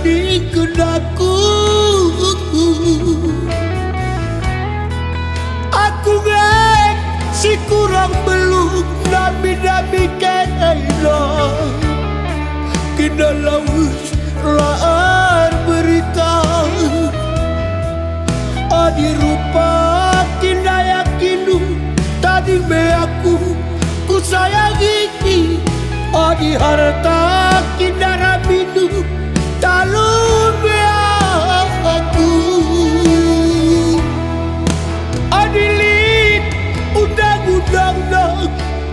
di kendaku. Aku ngek si kurang belum nami-nami kena kena laus laar berita adi rupa kena yakinu tadi me aku ku sayangi adi harta kena raminu talun me aku adi lid undang-undang nak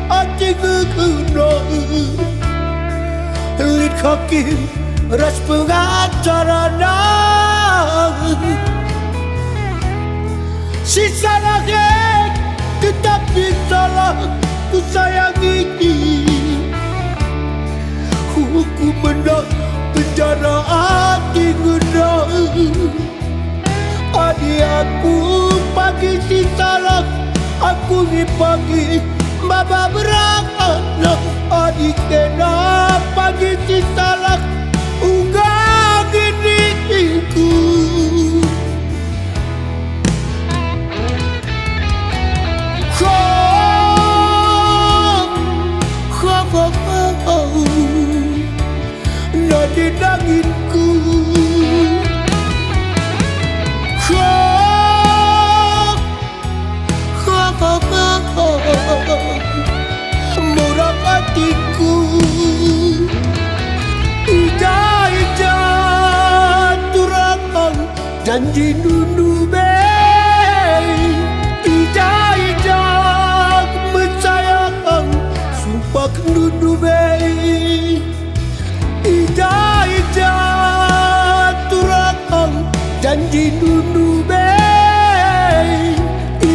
ati kena lid hakim ras pengacara nak si salah tetapi salah ku sayangi hukum menang penjara hati guna adi aku pagi si salah aku ni pagi baba berangkat adi kena pagi si salah unggah giniku nadi dagingku murah hatiku ija-ija turangan janji nunu be ija-ija mencayang sumpah nunu be ija-ija turangan janji nunu be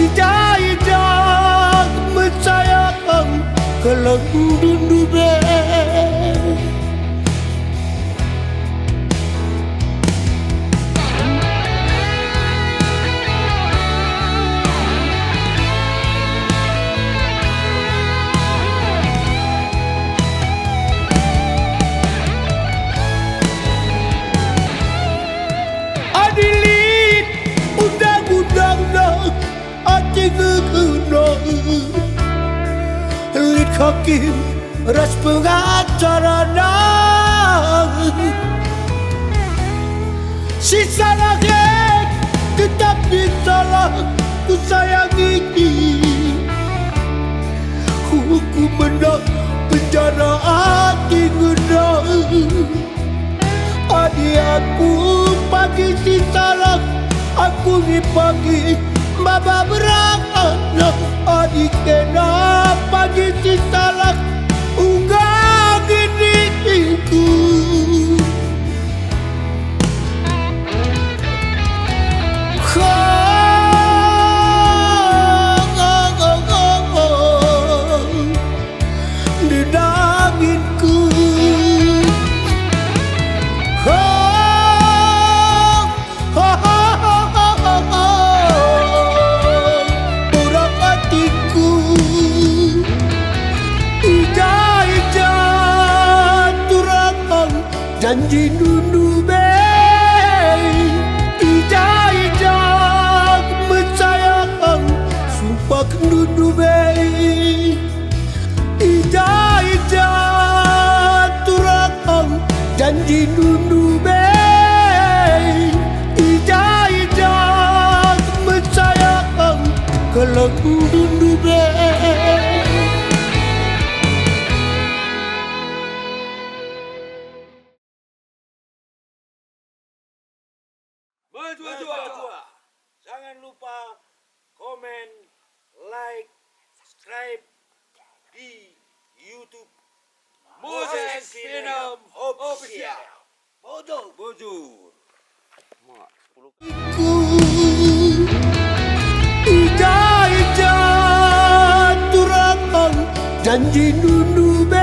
ija-ija mencayang kalau nunu be lid hakim ras pengacara nak si salah tetapi salah ku sayangi hukum menang penjara hati guna adi aku pagi si salah aku ni pagi baba berangkat adi kena pagi si salah unggah giniku di dagingku janji nunu be ija-ija mencayang sumpah nunu be ija-ija turangan janji nunu be ija-ija mencayang kalau nunu be Berdua. Jangan lupa komen, like, subscribe di YouTube Moses Film Official. Bojur. Ija-ija turangan janji nunu be